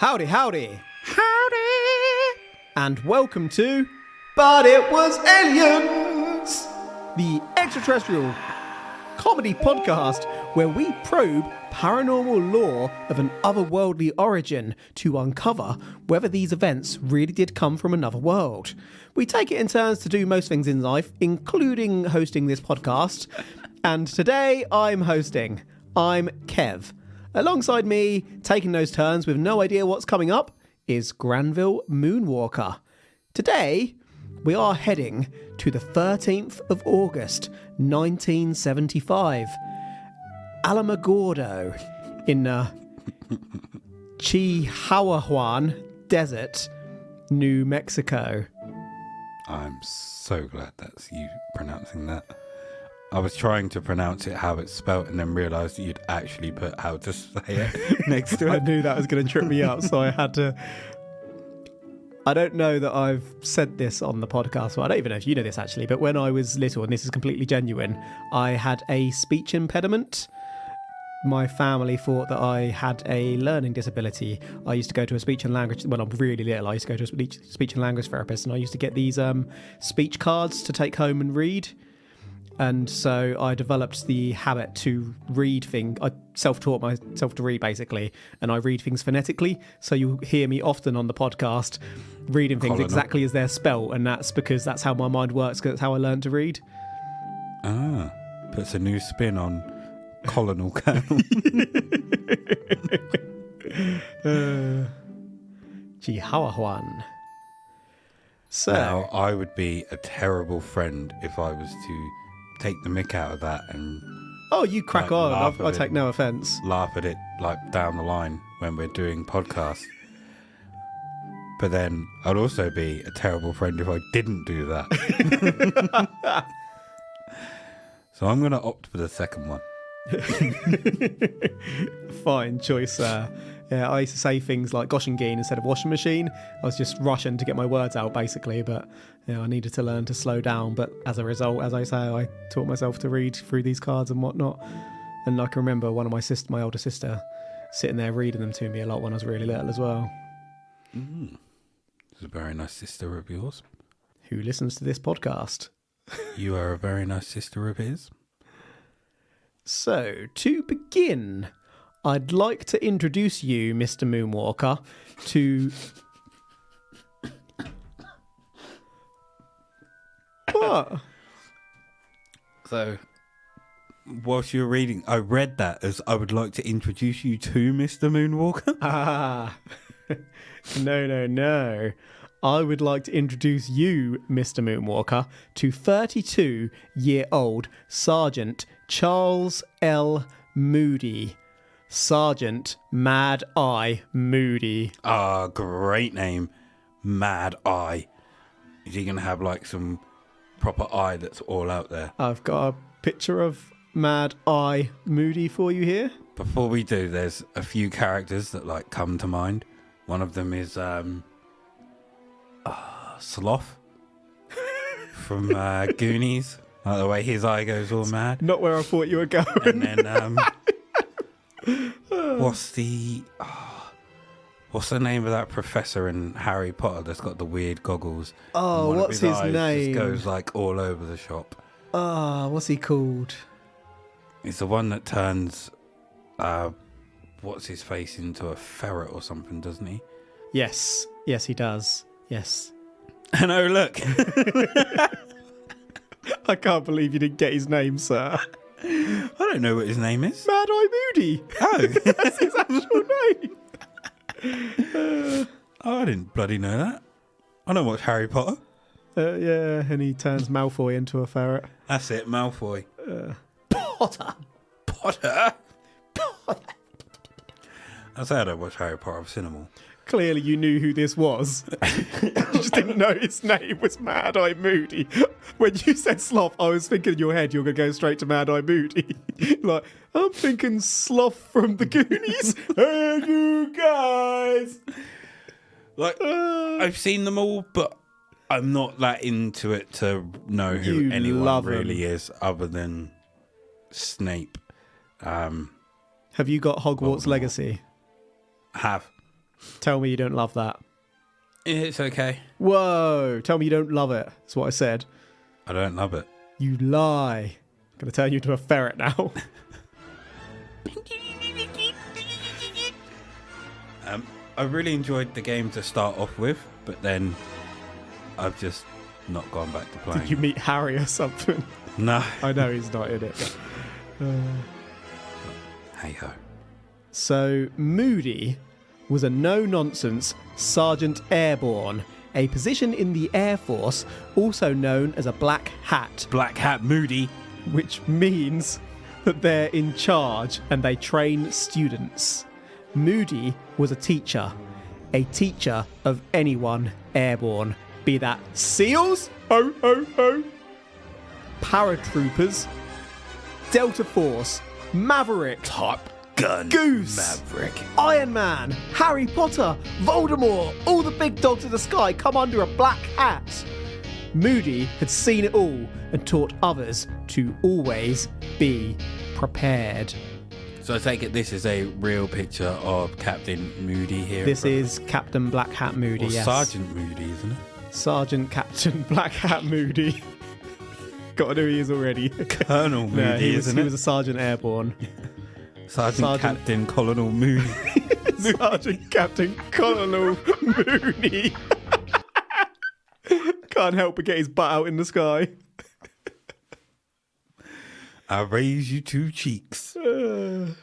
Howdy, howdy. Howdy. And welcome to But It Was Aliens, the extraterrestrial comedy podcast where we probe paranormal lore of an otherworldly origin to uncover whether these events really did come from another world. We take it in turns to do most things in life, including hosting this podcast. And today I'm hosting. I'm Kev. Alongside me, taking those turns with no idea what's coming up, is Granville Moonwalker. Today, we are heading to the 13th of August, 1975. Alamogordo in Chihuahuan Desert, New Mexico. I'm so glad that's you pronouncing that. I was trying to pronounce it how it's spelt and then realised that you'd actually put how to say it next to it. I knew that was going to trip me up, so I had to... I don't know that I've said this on the podcast, well, I don't even know if you know this actually, but when I was little, and this is completely genuine, I had a speech impediment. My family thought that I had a learning disability. I used to go to a speech and language, when I'm really little, I used to go to a speech and language therapist, and I used to get these speech cards to take home and read. And so I developed the habit to read things. I self-taught myself to read, basically, and I read things phonetically. So you'll hear me often on the podcast reading things exactly as they're spelt, and that's because that's how my mind works, because that's how I learned to read. Ah, puts a new spin on Colonel Colonel. Chihuahuan. So now, I would be a terrible friend if I was to take the mick out of that and... Oh, you crack on. I take no offence. Laugh at it, like, down the line when we're doing podcasts. But then I'd also be a terrible friend if I didn't do that. So I'm going to opt for the second one. Fine choice. Yeah, I used to say things like gosh and geen instead of washing machine. I was just rushing to get my words out, basically, but I needed to learn to slow down. But as a result, as I say, I taught myself to read through these cards and whatnot. And I can remember one of my older sister, sitting there reading them to me a lot when I was really little as well. It's a very nice sister of yours. Who listens to this podcast. You are a very nice sister of his. So, to begin, I'd like to introduce you, Mr. Moonwalker, to... What? So, whilst you're reading, I read that as I would like to introduce you to Mr. Moonwalker. Ah, no. I would like to introduce you, Mr. Moonwalker, to 32-year-old Sergeant Charles L. Moody. Sergeant Mad Eye Moody. Ah, great name. Mad Eye. Is he going to have like some proper eye that's all out there? I've got a picture of Mad Eye Moody for you here. Before we do, there's a few characters that like come to mind. One of them is Sloth from Goonies. Like the way his eye goes all mad. Not where I thought you were going. And then what's the name of that professor in Harry Potter that's got the weird goggles? Oh, what's his name? Just goes like all over the shop. What's he called? He's the one that turns what's his face into a ferret or something, doesn't he? Yes, he does. Yes. And oh, look. I can't believe you didn't get his name, sir. I don't know what his name is. Mad Eye Moody. Oh. That's his actual name. I didn't bloody know that. I don't watch Harry Potter. Yeah, and he turns Malfoy into a ferret. That's it, Malfoy. Potter. I say I don't watch Harry Potter. I've seen them all. Clearly you knew who this was. You just didn't know his name was Mad Eye Moody. When you said Sloth, I was thinking in your head you're going to go straight to Mad Eye Moody. Like, I'm thinking Sloth from the Goonies. Hey, you guys! Like, I've seen them all, but I'm not that into it to know who anyone really is other than Snape. Have you got Hogwarts Legacy? Have. Tell me you don't love that. It's okay. Whoa. Tell me you don't love it. That's what I said. I don't love it. You lie. I'm going to turn you into a ferret now. I really enjoyed the game to start off with, but then I've just not gone back to playing. Did you meet Harry or something? No. I know he's not in it. Hey ho. So, Moody was a no-nonsense Sergeant Airborne, a position in the Air Force, also known as a black hat, Black Hat Moody. which means that they're in charge and they train students. Moody was a teacher of anyone airborne, be that SEALs, ho ho ho, paratroopers, Delta Force, Maverick, Top Gun. Goose, Maverick. Iron Man, Harry Potter, Voldemort, all the big dogs of the sky come under a black hat. Moody had seen it all and taught others to always be prepared. So I take it this is a real picture of Captain Moody here. This is Captain Black Hat Moody, or yes. Sergeant Moody, isn't it? Sergeant Captain Black Hat Moody. Got to know who he is already. Colonel Moody, No, he isn't was it? a Sergeant Airborne. Sergeant Captain Colonel Moody. Sergeant Captain Colonel Mooney. Can't help but get his butt out in the sky. I raise you two cheeks. It's going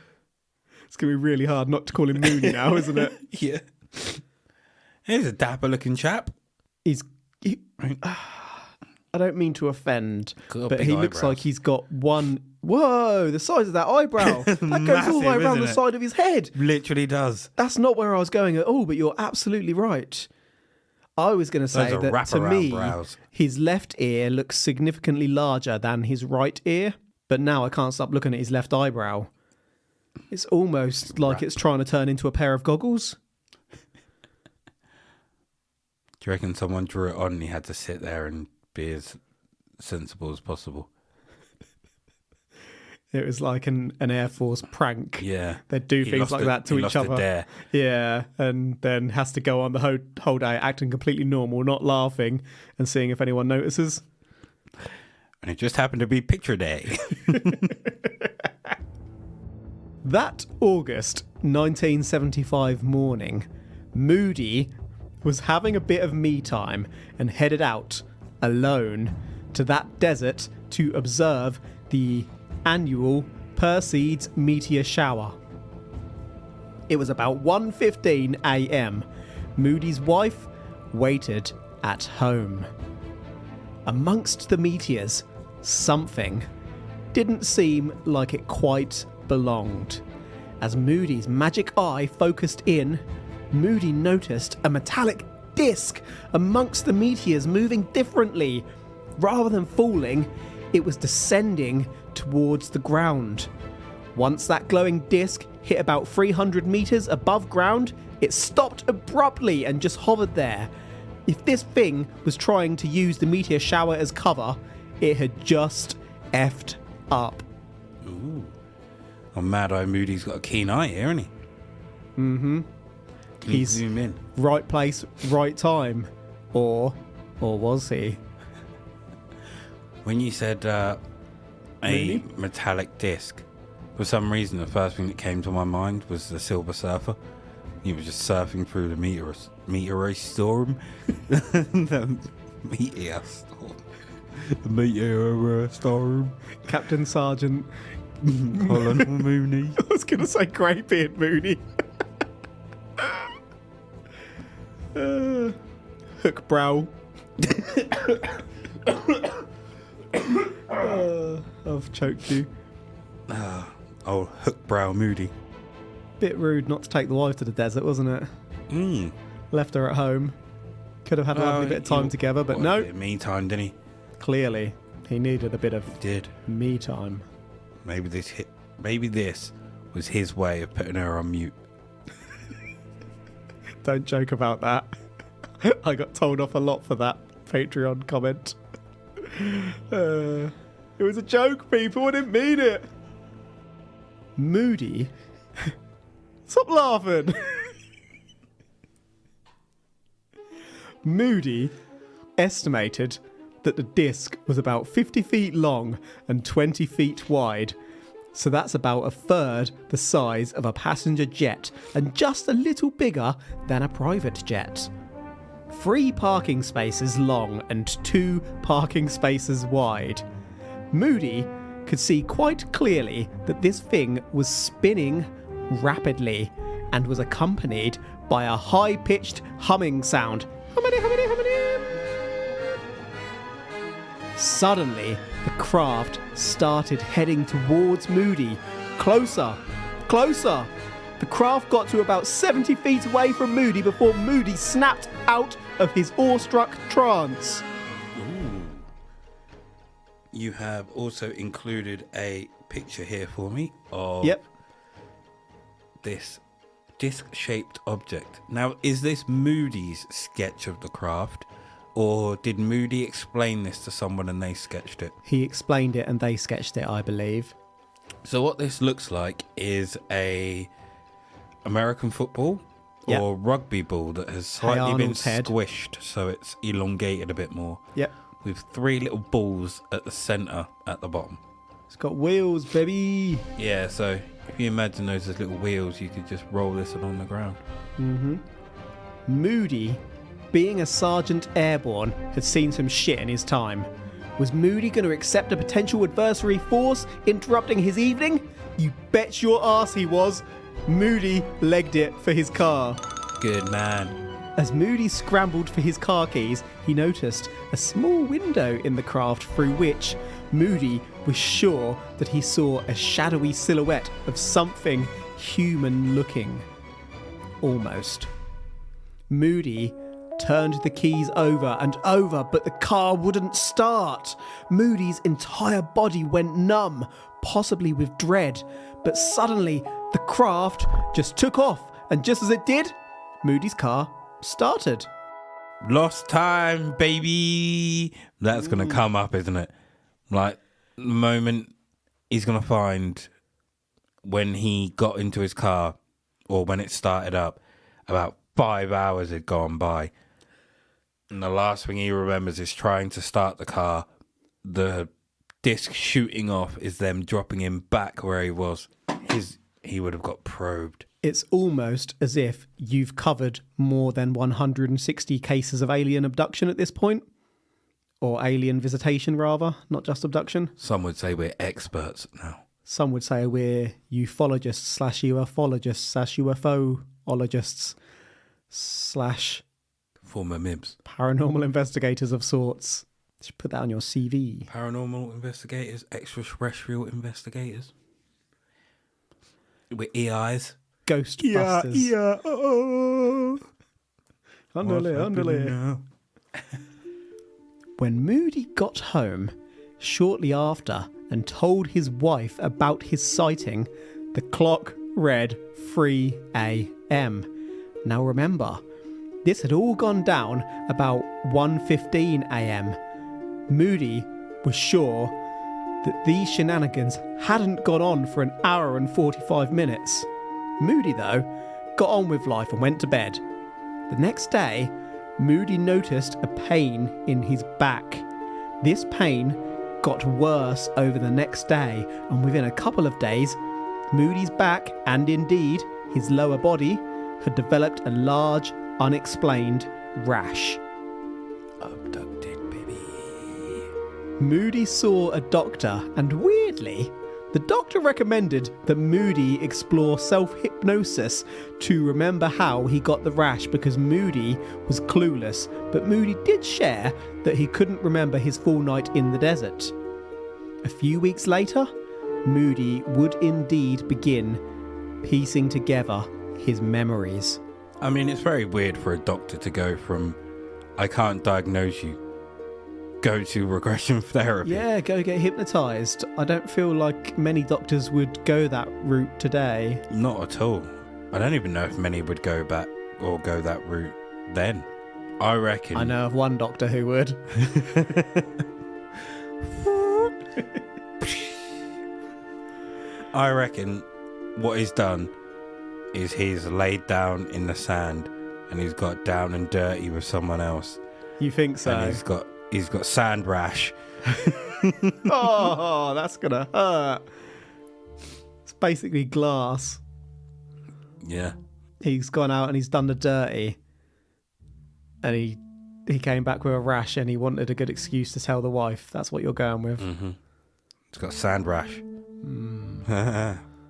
to be really hard not to call him Mooney now, isn't it? Yeah. Here's a dapper looking chap. I don't mean to offend, Got but big he looks eyebrows. like he's got one... Whoa, the size of that eyebrow. That goes all the way Massive, around the isn't it? side of his head. Literally does. That's not where I was going at all, but you're absolutely right. I was going to say Those are that to wraparound me, brows. his left ear looks significantly larger than his right ear, but now I can't stop looking at his left eyebrow. It's almost like it's trying to turn into a pair of goggles. Do you reckon someone drew it on and he had to sit there and be as sensible as possible? It was like an Air Force prank. Yeah. They'd do He things lost like it- that to he each lost it other. there. Yeah, and then has to go on the whole day acting completely normal, not laughing, and seeing if anyone notices. And it just happened to be picture day. That August 1975 morning, Moody was having a bit of me time and headed out alone to that desert to observe the annual Perseids meteor shower. It was about 1:15 a.m. Moody's wife waited at home. Amongst the meteors, something didn't seem like it quite belonged. As Moody's magic eye focused in, Moody noticed a metallic disc amongst the meteors moving differently. Rather than falling, it was descending towards the ground. Once that glowing disc hit about 300 meters above ground, it stopped abruptly and just hovered there. If this thing was trying to use the meteor shower as cover, it had just effed up. Ooh. Oh, Mad Eye Moody's got a keen eye here, hasn't he? Mm-hmm. Can you He's zoom in? right place, right time. Or was he? When you said Really? a metallic disc, for some reason the first thing that came to my mind was the Silver Surfer. He was just surfing through the meteor storm. The meteor storm. The meteor storm. Captain Sergeant. Colonel Mooney. I was going to say Greybeard Mooney. Hook brow. I've choked you. Oh, Hook Brow Moody. Bit rude not to take the wife to the desert, wasn't it? Mm. Left her at home. Could have had a lovely bit of time together, but no. Me time, didn't he? Clearly, he needed a bit of Did. me time. Maybe this was his way of putting her on mute. Don't joke about that. I got told off a lot for that Patreon comment. It was a joke, people. I didn't mean it. Moody. Stop laughing. Moody estimated that the disc was about 50 feet long and 20 feet wide. So that's about a third the size of a passenger jet and just a little bigger than a private jet. 3 parking spaces long and 2 parking spaces wide. Moody could see quite clearly that this thing was spinning rapidly and was accompanied by a high-pitched humming sound. Hummity, hummity, hummity. Suddenly, the craft started heading towards Moody. Closer, closer. The craft got to about 70 feet away from Moody before Moody snapped out of his awestruck trance. Ooh. You have also included a picture here for me of this disc-shaped object. Now, is this Moody's sketch of the craft, or did Moody explain this to someone and they sketched it? He explained it and they sketched it, I believe. So what this looks like is a American football or rugby ball that has slightly been squished, so it's elongated a bit more. Yep. With 3 little balls at the centre at the bottom. It's got wheels, baby. Yeah, so if you imagine those as little wheels, you could just roll this along the ground. Mm-hmm. Moody, being a Sergeant Airborne, had seen some shit in his time. Was Moody going to accept a potential adversary force interrupting his evening? You bet your ass he was. Moody legged it for his car. Good man. As Moody scrambled for his car keys, he noticed a small window in the craft through which Moody was sure that he saw a shadowy silhouette of something human-looking. Almost. Moody turned the keys over and over, but the car wouldn't start. Moody's entire body went numb, possibly with dread. But suddenly, the craft just took off, and just as it did, Moody's car started. Lost time, baby. That's going to come up, isn't it? Like, the moment he's going to find when he got into his car, or when it started up, about 5 hours had gone by. And the last thing he remembers is trying to start the car. The disc shooting off is them dropping him back where he was. He would have got probed. It's almost as if you've covered more than 160 cases of alien abduction at this point. Or alien visitation, rather, not just abduction. Some would say we're experts now. Some would say we're ufologists /UFOlogists / former MIBs. Paranormal investigators of sorts. You should put that on your CV. Paranormal investigators, extraterrestrial investigators. We're EIs. Ghostbusters. Yeah. Oh. Underlay. When Moody got home shortly after and told his wife about his sighting, the clock read 3 a.m. Now remember, this had all gone down about 1:15 a.m. Moody was sure that these shenanigans hadn't gone on for an hour and 45 minutes. Moody, though, got on with life and went to bed. The next day, Moody noticed a pain in his back. This pain got worse over the next day, and within a couple of days, Moody's back, and indeed his lower body, had developed a large, unexplained rash. Abducted, baby. Moody saw a doctor, and weirdly, the doctor recommended that Moody explore self-hypnosis to remember how he got the rash because Moody was clueless, but Moody did share that he couldn't remember his full night in the desert. A few weeks later, Moody would indeed begin piecing together his memories. I mean, it's very weird for a doctor to go from, I can't diagnose you, go to regression therapy. Yeah, go get hypnotised. I don't feel like many doctors would go that route today. Not at all. I don't even know if many would go back or go that route then. I reckon. I know of one doctor who would. I reckon what he's done is he's laid down in the sand and he's got down and dirty with someone else. You think so? And he's got sand rash. Oh, that's gonna hurt. It's basically glass. Yeah. He's gone out and he's done the dirty, and he came back with a rash, and he wanted a good excuse to tell the wife. That's what you're going with. Mm-hmm. He's got sand rash.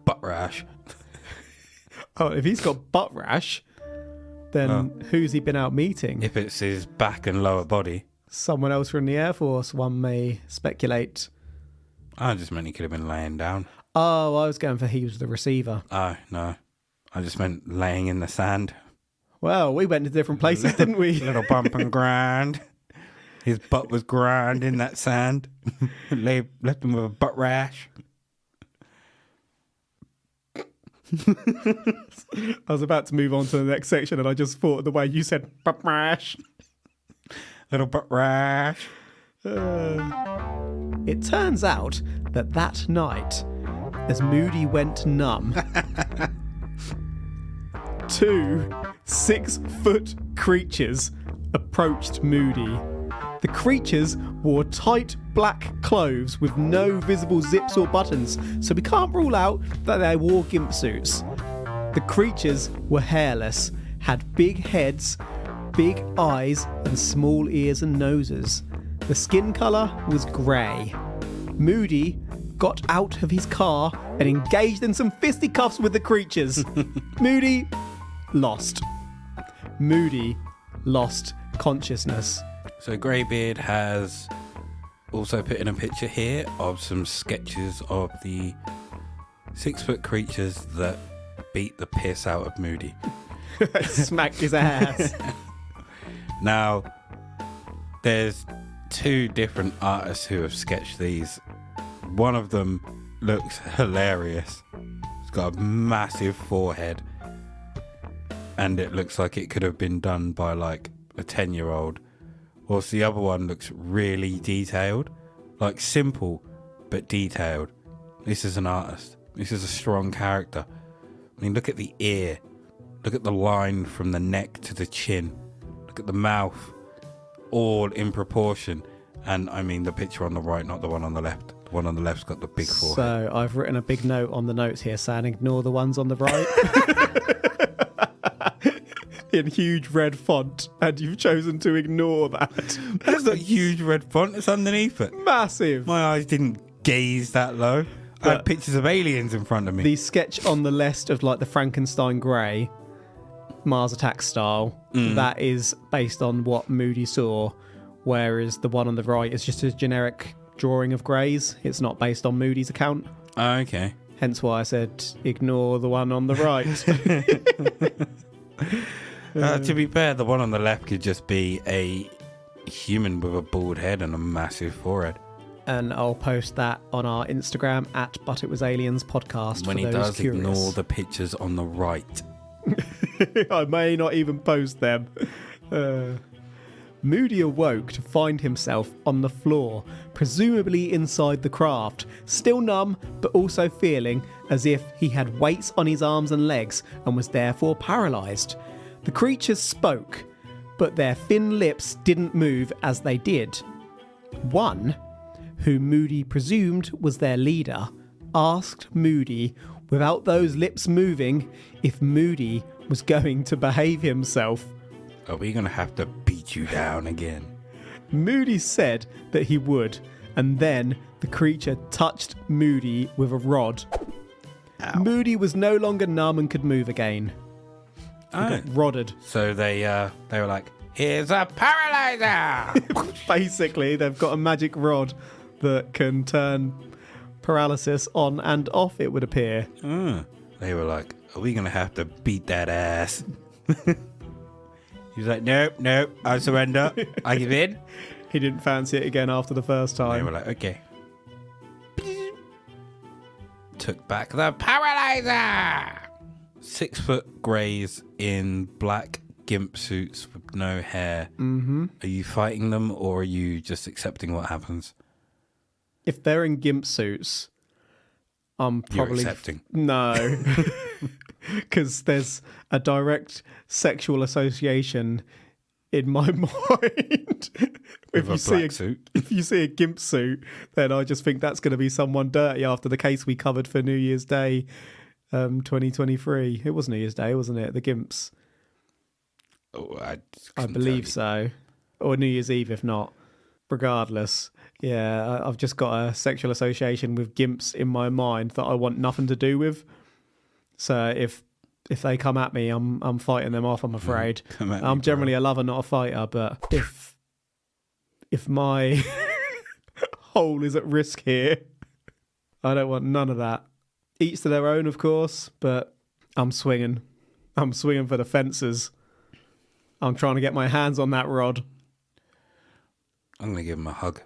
Butt rash. Oh, if he's got butt rash, then who's he been out meeting? If it's his back and lower body. Someone else from the Air Force, one may speculate. I just meant he could have been laying down. Oh, I was going for he was the receiver. Oh, no. I just meant laying in the sand. Well, we went to different places, didn't we? Little bump and grind. His butt was grind in that sand. Left him with a butt rash. I was about to move on to the next section, and I just thought of the way you said butt rash. Little butt rash. It turns out that night, as Moody went numb, 2 6-foot creatures approached Moody. The creatures wore tight black clothes with no visible zips or buttons, so we can't rule out that they wore gimp suits. The creatures were hairless, had big heads, big eyes, and small ears and noses. The skin colour was grey. Moody got out of his car and engaged in some fisticuffs with the creatures. Moody lost consciousness. So Greybeard has also put in a picture here of some sketches of the 6-foot creatures that beat the piss out of Moody. Smacked his ass. Now, there's 2 different artists who have sketched these. One of them looks hilarious. It's got a massive forehead, and it looks like it could have been done by like a 10-year-old. Whilst the other one looks really detailed, like simple but detailed. This is an artist. This is a strong character. I mean, look at the ear. Look at the line from the neck to the chin. Look at the mouth. All in proportion. And I mean the picture on the right, not the one on the left. The one on the left's got the big forehead. So I've written a big note on the notes here saying ignore the ones on the right. In huge red font, and you've chosen to ignore that. That's not huge red font, it's underneath it. Massive. My eyes didn't gaze that low. I had pictures of aliens in front of me. The sketch on the left of like the Frankenstein grey, Mars Attack style, that is based on what Moody saw, whereas the one on the right is just a generic drawing of greys. It's not based on Moody's account. Oh, okay. Hence why I said ignore the one on the right. To be fair, the one on the left could just be a human with a bald head and a massive forehead. And I'll post that on our Instagram at But It Was Aliens podcast. When for he those does, curious. ignore the pictures on the right. I may not even post them. Moody awoke to find himself on the floor, presumably inside the craft, still numb but also feeling as if he had weights on his arms and legs and was therefore paralysed. The creatures spoke, but their thin lips didn't move as they did. One, who Moody presumed was their leader, asked Moody, without those lips moving, if Moody was going to behave himself. Are we going to have to beat you down again? Moody said that he would, and then the creature touched Moody with a rod. Ow. Moody was no longer numb and could move again. He got rodded. So they were like, here's a paralyzer! Basically, they've got a magic rod that can turn paralysis on and off, it would appear. They were like, are we going to have to beat that ass? He was like, nope, I surrender. I give in. He didn't fancy it again after the first They time. were like, okay. Took back the paralyzer! 6-foot greys in black gimp suits with no hair. Mm-hmm. Are you fighting them, or are you just accepting what happens? If they're in gimp suits, I'm probably... You're accepting. No. because there's a direct sexual association in my mind. With a black suit. If you see a gimp suit, then I just think that's going to be someone dirty after the case we covered for New Year's Day 2023. It was New Year's Day, wasn't it? The gimps. Oh, I believe so. Or New Year's Eve, if not. Regardless, yeah, I've just got a sexual association with gimps in my mind that I want nothing to do with. So if they come at me, I'm fighting them off, I'm afraid. I'm generally a lover, not a fighter, but if my hole is at risk here, I don't want none of that. Each to their own, of course, but I'm swinging. I'm swinging for the fences. I'm trying to get my hands on that rod. I'm going to give him a hug.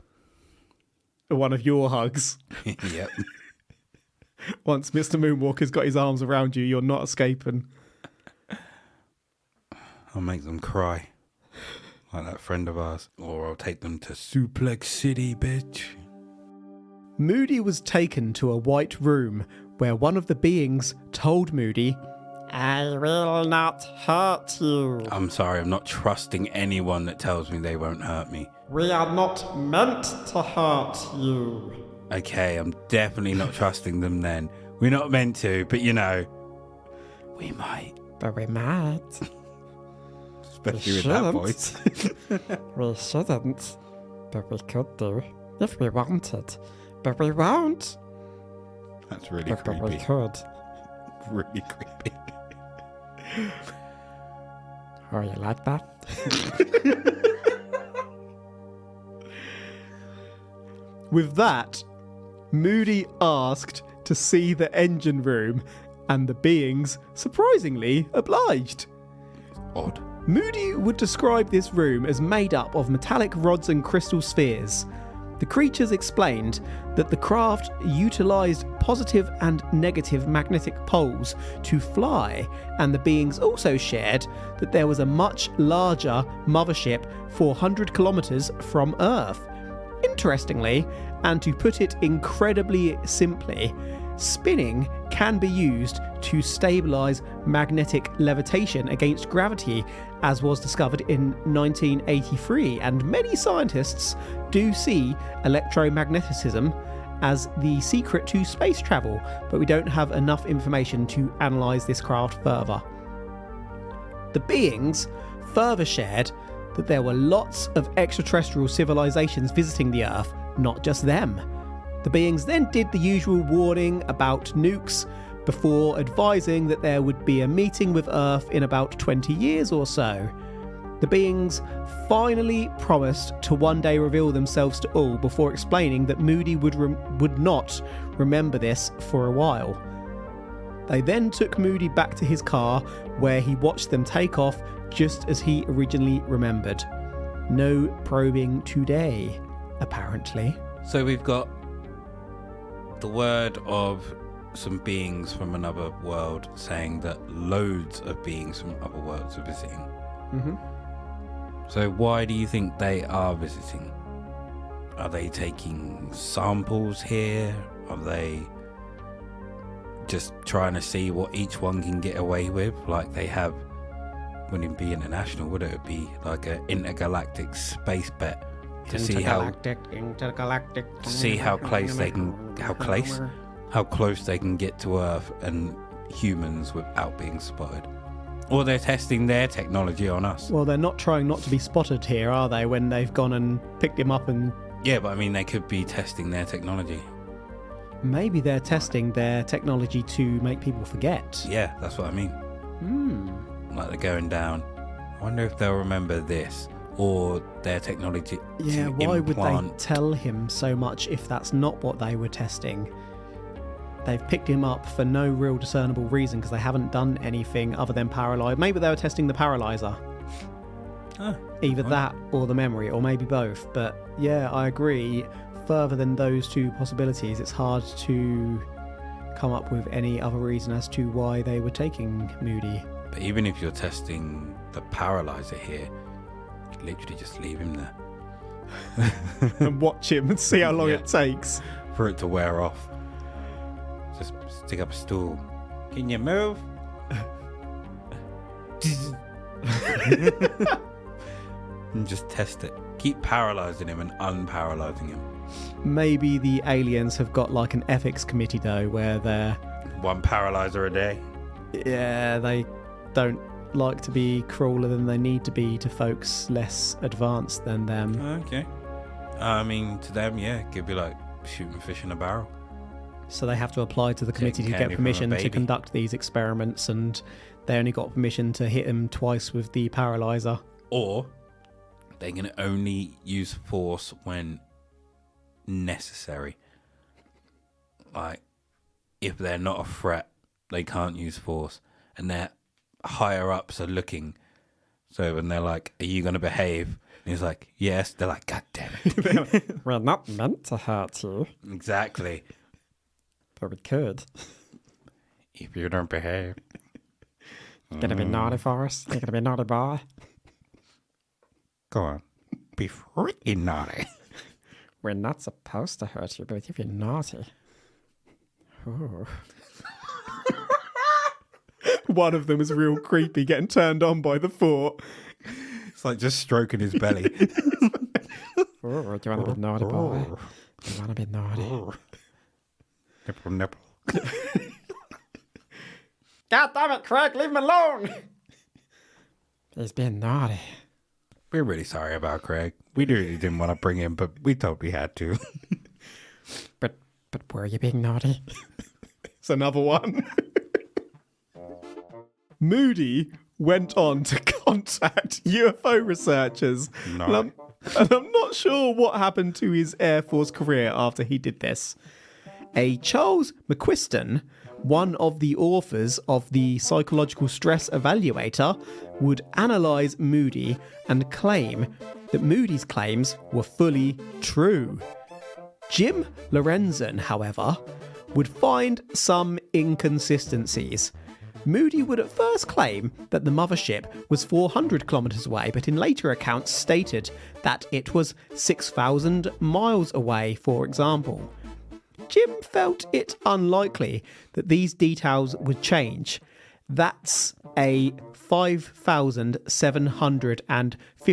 One of your hugs. Yep. Once Mr. Moonwalker's got his arms around you, you're not escaping. I'll make them cry. Like that friend of ours. Or I'll take them to Suplex City, bitch. Moody was taken to a white room where one of the beings told Moody, "I will not hurt you. I'm sorry, I'm not trusting anyone that tells me they won't hurt me. We are not meant to hurt you." Okay, I'm definitely not trusting them then. We're not meant to, but you know, we might. But we might. Especially with that voice. We shouldn't, but we could do if we wanted. But we won't. That's really creepy. But we could. Really creepy. Oh, you like that? With that, Moody asked to see the engine room, and the beings, surprisingly, obliged. Odd. Moody would describe this room as made up of metallic rods and crystal spheres. The creatures explained that the craft utilised positive and negative magnetic poles to fly, and the beings also shared that there was a much larger mothership 400 kilometres from Earth. Interestingly, and to put it incredibly simply, spinning can be used to stabilise magnetic levitation against gravity, as was discovered in 1983, and many scientists do see electromagnetism as the secret to space travel, but we don't have enough information to analyse this craft further. The beings further shared that there were lots of extraterrestrial civilizations visiting the Earth, not just them. The beings then did the usual warning about nukes before advising that there would be a meeting with Earth in about 20 years or so. The beings finally promised to one day reveal themselves to all before explaining that Moody would not remember this for a while. They then took Moody back to his car, where he watched them take off just as he originally remembered. No probing today, apparently. So we've got the word of some beings from another world saying that loads of beings from other worlds are visiting. Mm-hmm. So why do you think they are visiting? Are they taking samples here? Are they just trying to see what each one can get away with? Like they have, wouldn't it be international, would it be like an intergalactic space bet to see how close they can, how close they can get to Earth and humans without being spotted? Or they're testing their technology on us. Well, they're not trying not to be spotted here, are they, when they've gone and picked him up and... Yeah, but I mean, they could be testing their technology. Maybe they're testing their technology to make people forget. Yeah, that's what I mean. Like they're going down. I wonder if they'll remember this, or their technology. Yeah, why would they tell him so much if that's not what they were testing? They've picked him up for no real discernible reason because they haven't done anything other than paralyze. Maybe they were testing the paralyzer. Either that or the memory, or maybe both. But yeah, I agree. Further than those two possibilities, it's hard to come up with any other reason as to why they were taking Moody. But even if you're testing the paralyzer here, you could literally just leave him there. And watch him and see how long it takes. For it to wear off. Just stick up a stool. Can you move? And just test it. Keep paralyzing him and unparalyzing him. Maybe the aliens have got like an ethics committee though, where they're... One paralyzer a day. Yeah, they don't like to be crueler than they need to be to folks less advanced than them. Okay. I mean, to them, yeah, it could be like shooting fish in a barrel. So they have to apply to the committee to Taking get candy from a permission to baby. conduct these experiments, and they only got permission to hit him twice with the paralyzer. Or they can only use force when necessary. Like, if they're not a threat, they can't use force. And their higher ups are looking. So when they're like, are you going to behave? And he's like, yes. They're like, God damn it. We're not meant to hurt you, Exactly. but we could. If you don't behave. Gonna be naughty for us? You're gonna be a naughty boy? Go on. Be freaking naughty. We're not supposed to hurt you, but if you're naughty... Ooh. One of them is real creepy, getting turned on by the thought. It's like just stroking his belly. Oh, do you want to be naughty, boy? You want to be naughty? Nipple, nipple. God damn it, Craig, leave him alone! He's being naughty. We're really sorry about Craig. We really didn't want to bring him, but we totally had to. But were you being naughty? It's another one. Moody went on to contact UFO researchers. No. And I'm not sure what happened to his Air Force career after he did this. A Charles McQuiston, one of the authors of the Psychological Stress Evaluator, would analyse Moody and claim that Moody's claims were fully true. Jim Lorenzen, however, would find some inconsistencies. Moody would at first claim that the mothership was 400 kilometres away, but in later accounts stated that it was 6,000 miles away, for example. Jim felt it unlikely that these details would change. That's a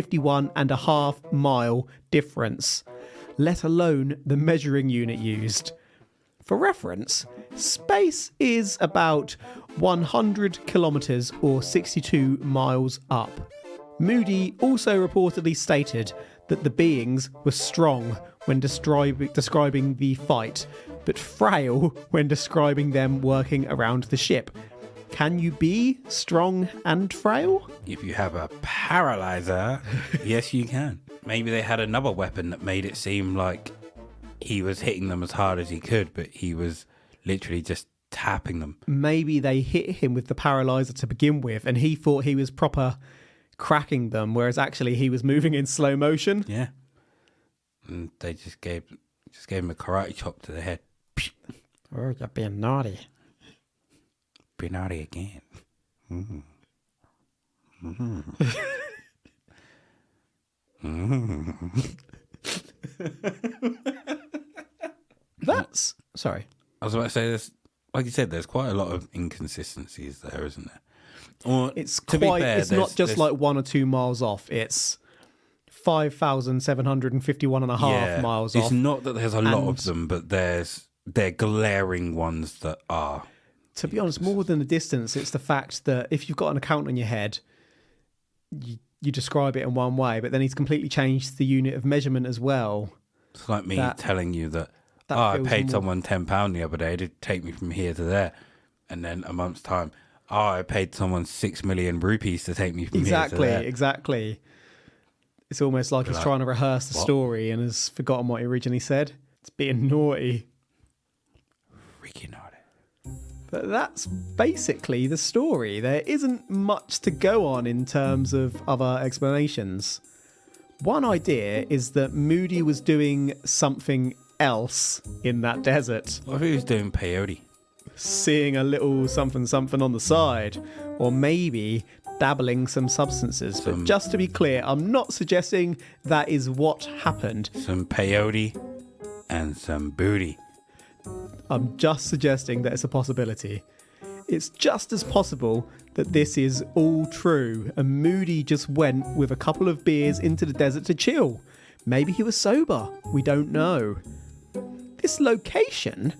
5,751.5 mile difference, let alone the measuring unit used. For reference, space is about 100 kilometres or 62 miles up. Moody also reportedly stated that the beings were strong when describing the fight, but frail when describing them working around the ship. Can you be strong and frail? If you have a paralyzer, yes, you can. Maybe they had another weapon that made it seem like he was hitting them as hard as he could, but he was literally just tapping them. Maybe they hit him with the paralyzer to begin with, and he thought he was proper cracking them, whereas actually he was moving in slow motion. Yeah. And they just gave him a karate chop to the head. Oh, you're being naughty. Be naughty again. Mm. Mm. That's... Sorry. I was about to say, there's, like you said, there's quite a lot of inconsistencies there, isn't there? Or, It's to be quite... fair, it's not just there's- like 1 or 2 miles off. It's 5,751.5 miles it's off. not that there's a lot And- of them, but they're glaring ones that are. To be honest, more than the distance, it's the fact that if you've got an account on your head, you describe it in one way, but then he's completely changed the unit of measurement as well. It's like me That- telling you that that I feels paid more- someone £10 the other day to take me from here to there. And then a month's time, I paid someone 6 million rupees to take me from here to there. Exactly. It's almost like he's like, trying to rehearse the what? story and has forgotten what he originally said. It's being naughty. Freaking naughty. But that's basically the story. There isn't much to go on in terms of other explanations. One idea is that Moody was doing something else in that desert, What if he was doing peyote? seeing a little something something on the side, or maybe dabbling some substances. But just to be clear, I'm not suggesting that is what happened. Some peyote and some booty. I'm just suggesting that it's a possibility. It's just as possible that this is all true, and Moody just went with a couple of beers into the desert to chill. Maybe he was sober. We don't know. This location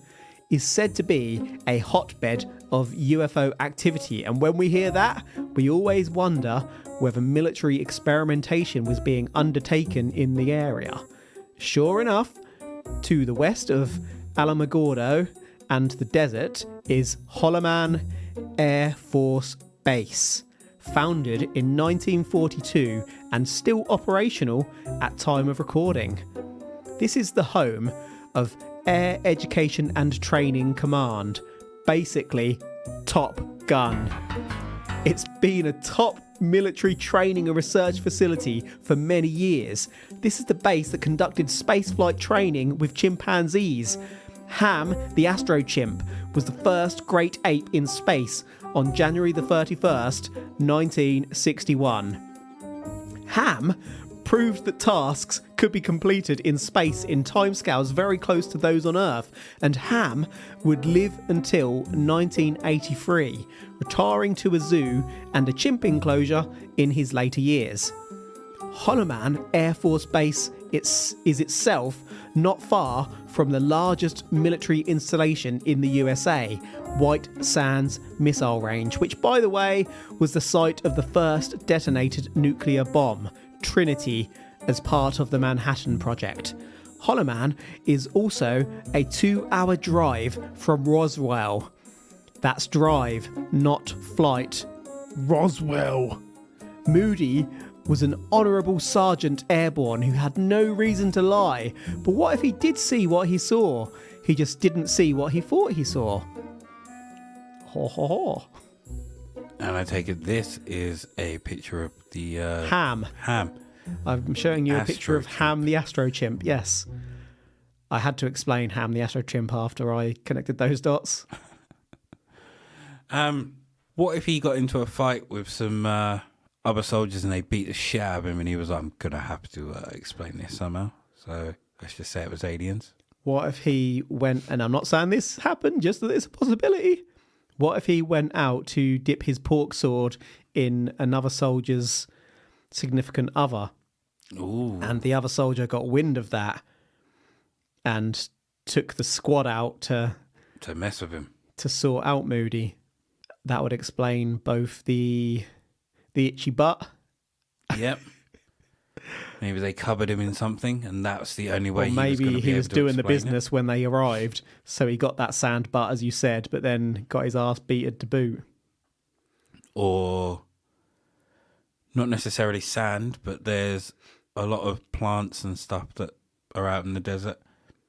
is said to be a hotbed of UFO activity, and when we hear that, we always wonder whether military experimentation was being undertaken in the area. Sure enough, to the west of Alamogordo and the desert is Holloman Air Force Base, founded in 1942 and still operational at time of recording. This is the home of Air Education and Training Command, basically Top Gun. It's been a top military training and research facility for many years. This is the base that conducted spaceflight training with chimpanzees. Ham the Astrochimp was the first great ape in space on January the 31st, 1961. Ham proved that tasks could be completed in space in timescales very close to those on Earth, and Ham would live until 1983, retiring to a zoo and a chimp enclosure in his later years. Holloman Air Force Base is itself not far from the largest military installation in the USA, White Sands Missile Range, which, by the way, was the site of the first detonated nuclear bomb, Trinity, as part of the Manhattan Project. Holloman is also a 2-hour drive from Roswell. That's drive, not flight. Roswell. Moody was an honourable sergeant airborne who had no reason to lie. But what if he did see what he saw? He just didn't see what he thought he saw. Ho ho ho. And I take it this is a picture of the... Ham. I'm showing you a picture of Ham the Astrochimp, yes. I had to explain Ham the Astrochimp after I connected those dots. What if he got into a fight with some other soldiers and they beat the shit out of him and he was like, I'm going to have to explain this somehow. So let's just say it was aliens. What if he went, and I'm not saying this happened, just that it's a possibility. What if he went out to dip his pork sword in another soldier's significant other? Ooh. And the other soldier got wind of that and took the squad out to mess with him, to sort out Moody? That would explain both the itchy butt. Yep. Maybe they covered him in something, and that's the only way. Or maybe he was doing the business it. when they arrived, so he got that sand butt, as you said, but then got his ass beaten to boot. Or not necessarily sand, but there's a lot of plants and stuff that are out in the desert.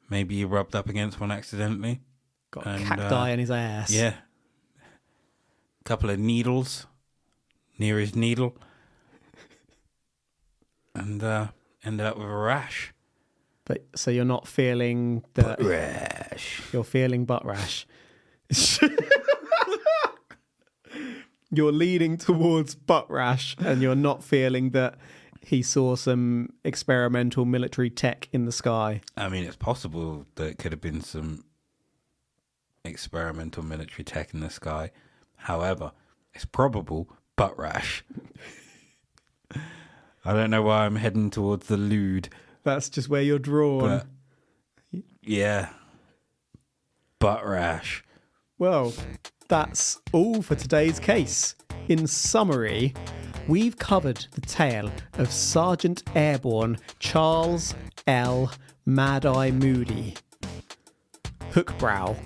Maybe he rubbed up against one accidentally. Got a cacti in his ass. Yeah. A couple of needles near his needle. And ended up with a rash. But so you're not feeling the butt rash. You're feeling butt rash. You're leaning towards butt rash, and you're not feeling that he saw some experimental military tech in the sky. I mean, it's possible that it could have been some experimental military tech in the sky. However, it's probable butt rash. I don't know why I'm heading towards the lewd. That's just where you're drawn. But, yeah. Butt rash. Well, that's all for today's case. In summary, we've covered the tale of Sergeant Airborne Charles L. Mad Eye Moody. Hookbrow.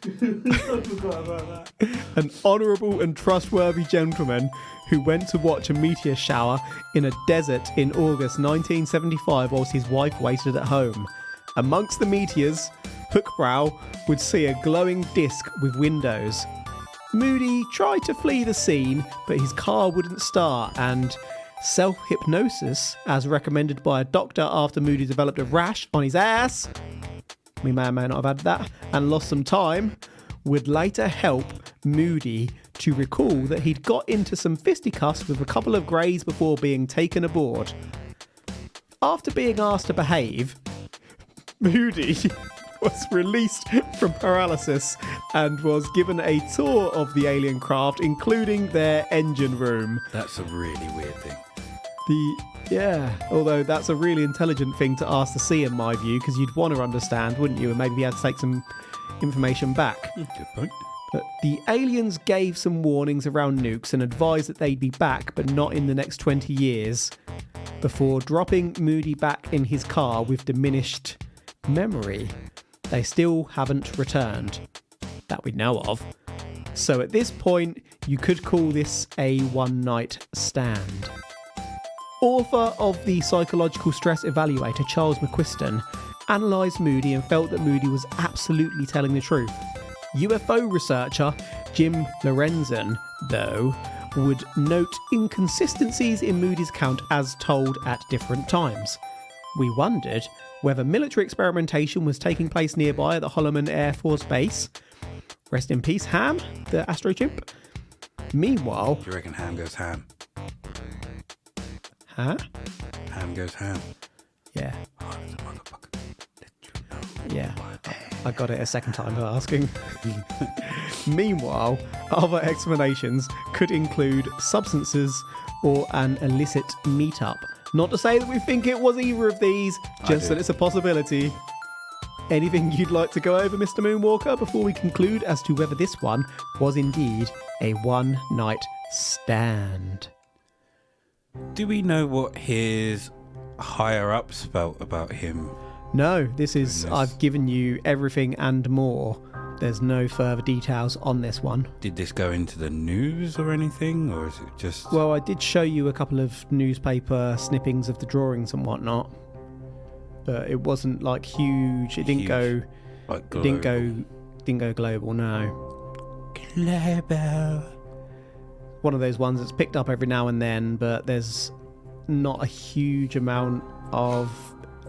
I forgot about that. An honourable and trustworthy gentleman who went to watch a meteor shower in a desert in August 1975 whilst his wife waited at home. Amongst the meteors, Hookbrow would see a glowing disc with windows. Moody tried to flee the scene, but his car wouldn't start, and self-hypnosis, as recommended by a doctor after Moody developed a rash on his ass, we may or may not have had that, and lost some time, would later help Moody to recall that he'd got into some fisticuffs with a couple of greys before being taken aboard. After being asked to behave, Moody was released from paralysis and was given a tour of the alien craft, including their engine room. That's a really weird thing. Although that's a really intelligent thing to ask to see in my view, because you'd want to understand, wouldn't you? And maybe you had to take some information back. Good point. But the aliens gave some warnings around nukes and advised that they'd be back, but not in the next 20 years, before dropping Moody back in his car with diminished memory. They still haven't returned, that we know of. So at this point, you could call this a one-night stand. Author of the Psychological Stress Evaluator, Charles McQuiston, analysed Moody and felt that Moody was absolutely telling the truth. UFO researcher Jim Lorenzen, though, would note inconsistencies in Moody's account as told at different times. We wondered whether military experimentation was taking place nearby at the Holloman Air Force Base. Rest in peace, Ham the Astrochimp. Meanwhile... Do you reckon Ham goes ham? Huh? Ham goes ham. Yeah. Oh, there's a motherfucker. Let you know. Yeah. I got it a second time for asking. Meanwhile, other explanations could include substances or an illicit meetup. Not to say that we think it was either of these, just that it's a possibility. Anything you'd like to go over, Mr. Moonwalker, before we conclude as to whether this one was indeed a one-night stand? Do we know what his higher-ups felt about him? No, this is... I've given you everything and more. There's no further details on this one. Did this go into the news or anything, or is it just... Well, I did show you a couple of newspaper snippings of the drawings and whatnot, but it wasn't like huge. It didn't go... Like it didn't go global, no. Global. One of those ones that's picked up every now and then, but there's not a huge amount of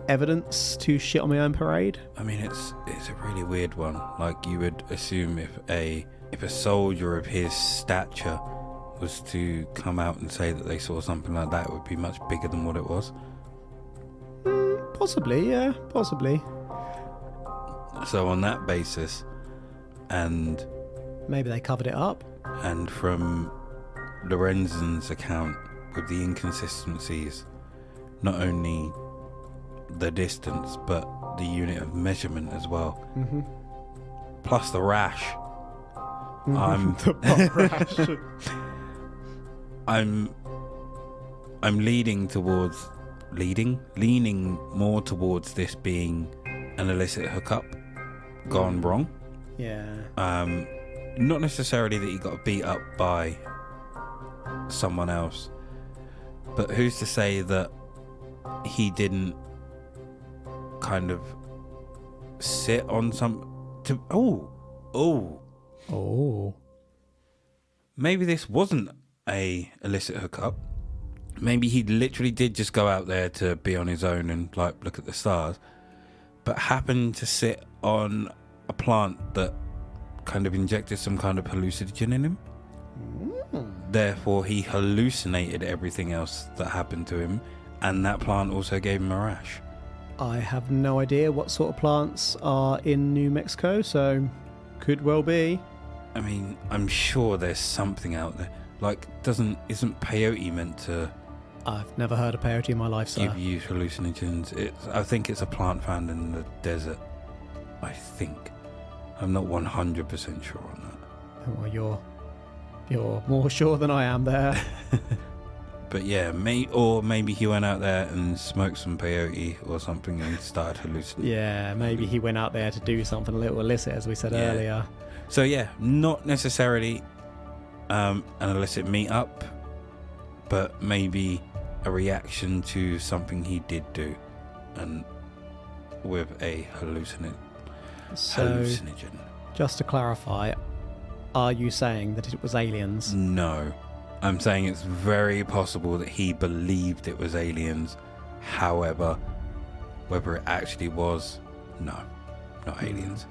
evidence to shit on my own parade. I mean, it's a really weird one. Like, you would assume if a soldier of his stature was to come out and say that they saw something like that, it would be much bigger than what it was. Possibly, yeah, possibly. So on that basis, and maybe they covered it up. And from Lorenzen's account, with the inconsistencies, not only the distance but the unit of measurement as well, plus the rash. The rash. I'm leaning more towards this being an illicit hookup gone wrong. Yeah. Not necessarily that he got beat up by someone else, but who's to say that he didn't kind of sit on maybe this wasn't a illicit hookup. Maybe he literally did just go out there to be on his own and like look at the stars, but happened to sit on a plant that kind of injected some kind of hallucinogen in him. Therefore he hallucinated everything else that happened to him, and that plant also gave him a rash. I have no idea what sort of plants are in New Mexico, so could well be. I mean, I'm sure there's something out there. Like, isn't peyote meant to... I've never heard of peyote in my life, sir. Give you hallucinogens. I think it's a plant found in the desert. I think. I'm not 100% sure on that. Well, you're more sure than I am there. But yeah, maybe he went out there and smoked some peyote or something and started hallucinating. Yeah, maybe he went out there to do something a little illicit, as we said earlier. So yeah, not necessarily an illicit meetup, but maybe a reaction to something he did do, and with a hallucinogen. Just to clarify, are you saying that it was aliens? No. I'm saying it's very possible that he believed it was aliens. However, whether it actually was, no, not aliens.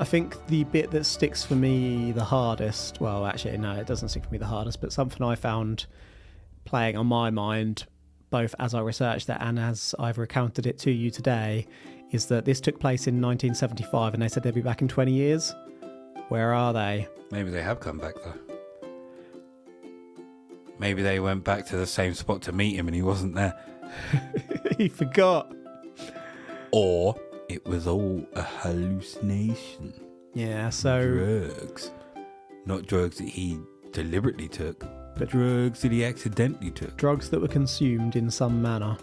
I think the bit that sticks for me the hardest, well, actually, no, it doesn't stick for me the hardest, but something I found playing on my mind, both as I researched that and as I've recounted it to you today, is that this took place in 1975 and they said they'd be back in 20 years. Where are they? Maybe they have come back, though. Maybe they went back to the same spot to meet him and he wasn't there. He forgot. Or it was all a hallucination. Yeah, so... Drugs. Not drugs that he deliberately took, but drugs that he accidentally took. Drugs that were consumed in some manner.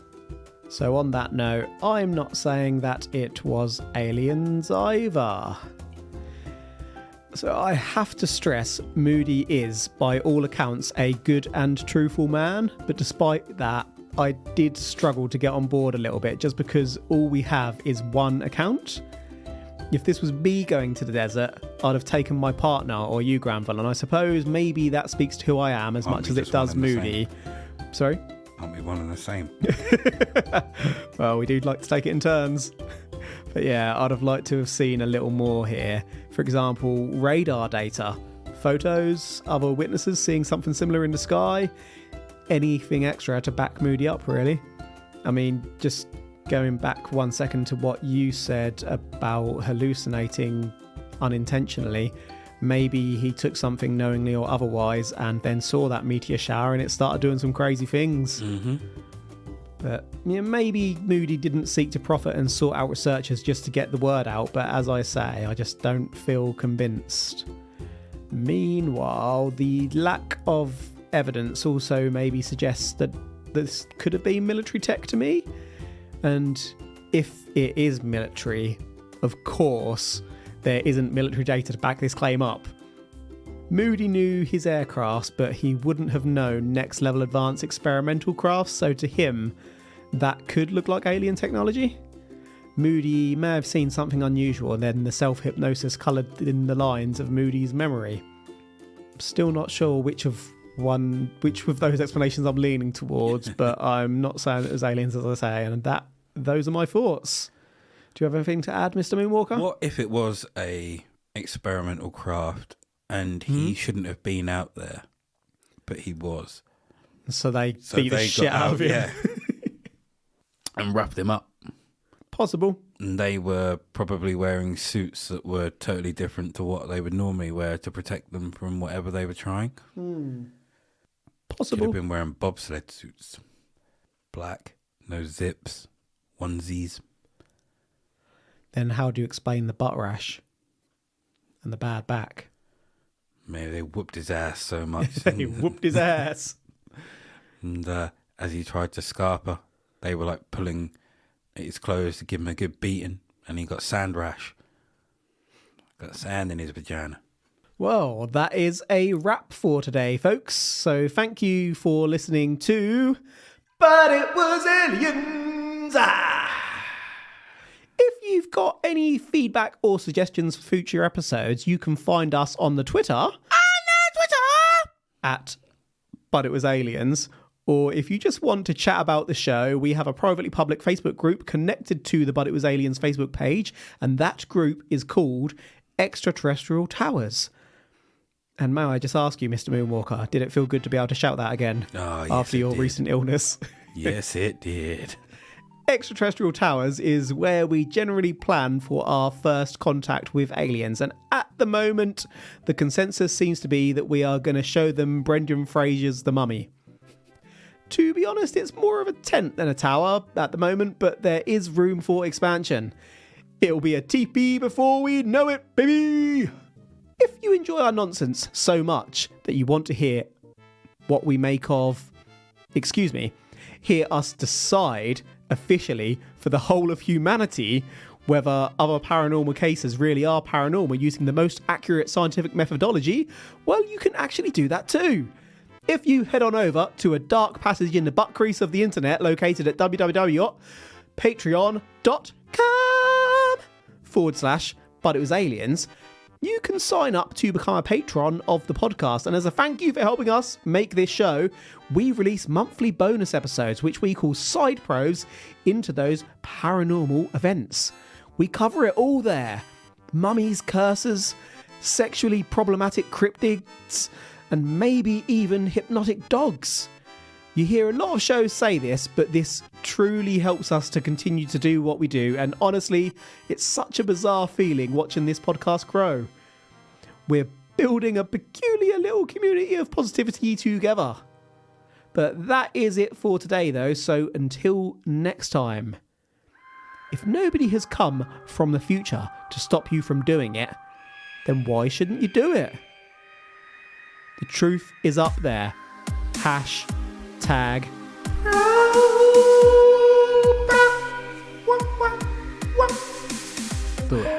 So on that note, I'm not saying that it was aliens either. So I have to stress, Moody is, by all accounts, a good and truthful man. But despite that, I did struggle to get on board a little bit, just because all we have is one account. If this was me going to the desert, I'd have taken my partner or you, Granville, and I suppose maybe that speaks to who I am as much as it does Moody. Sorry? Aren't we one and the same? Well, we do like to take it in turns. But yeah, I'd have liked to have seen a little more here. For example, radar data, photos, other witnesses seeing something similar in the sky, anything extra to back Moody up, really. I mean, just going back 1 second to what you said about hallucinating unintentionally, maybe he took something knowingly or otherwise and then saw that meteor shower and it started doing some crazy things. Mm-hmm. But yeah, maybe Moody didn't seek to profit and sort out researchers just to get the word out, but as I say, I just don't feel convinced. Meanwhile, the lack of evidence also maybe suggests that this could have been military tech to me. And if it is military, of course, there isn't military data to back this claim up. Moody knew his aircrafts, but he wouldn't have known next level advanced experimental crafts, so to him, that could look like alien technology. Moody may have seen something unusual and then the self-hypnosis coloured in the lines of Moody's memory. Still not sure which of those explanations I'm leaning towards, but I'm not saying it was aliens, as I say, and those are my thoughts. Do you have anything to add, Mr. Moonwalker? What if it was a experimental craft and he shouldn't have been out there, but he was? So they beat the shit out of him. Yeah. And wrapped him up. Possible. And they were probably wearing suits that were totally different to what they would normally wear to protect them from whatever they were trying. Possible. Could have been wearing bobsled suits. Black, no zips, onesies. Then how do you explain the butt rash and the bad back? Maybe they whooped his ass so much. They whooped his ass. And as he tried to scarp her, they were like pulling at his clothes to give him a good beating, and he got sand rash. Got sand in his vagina. Well, that is a wrap for today, folks. So thank you for listening to But It Was Aliens. If you've got any feedback or suggestions for future episodes, you can find us on the Twitter. At But It Was Aliens. Or if you just want to chat about the show, we have a privately public Facebook group connected to the But It Was Aliens Facebook page, and that group is called Extraterrestrial Towers. And may I just ask you, Mr. Moonwalker, did it feel good to be able to shout that again after your recent illness? Yes, it did. Extraterrestrial Towers is where we generally plan for our first contact with aliens. And at the moment, the consensus seems to be that we are going to show them Brendan Fraser's The Mummy. To be honest, it's more of a tent than a tower at the moment, but there is room for expansion. It'll be a teepee before we know it, baby! If you enjoy our nonsense so much that you want to hear what we make of... hear us decide officially for the whole of humanity whether other paranormal cases really are paranormal using the most accurate scientific methodology, well, you can actually do that too. If you head on over to a dark passage in the butt crease of the internet located at www.patreon.com/butitwasaliens, you can sign up to become a patron of the podcast. And as a thank you for helping us make this show, we release monthly bonus episodes, which we call side pros into those paranormal events. We cover it all there. Mummies, curses, sexually problematic cryptids, and maybe even hypnotic dogs. You hear a lot of shows say this, but this truly helps us to continue to do what we do. And honestly, it's such a bizarre feeling watching this podcast grow. We're building a peculiar little community of positivity together. But that is it for today, though. So until next time, if nobody has come from the future to stop you from doing it, then why shouldn't you do it? The truth is up there. #. Boom.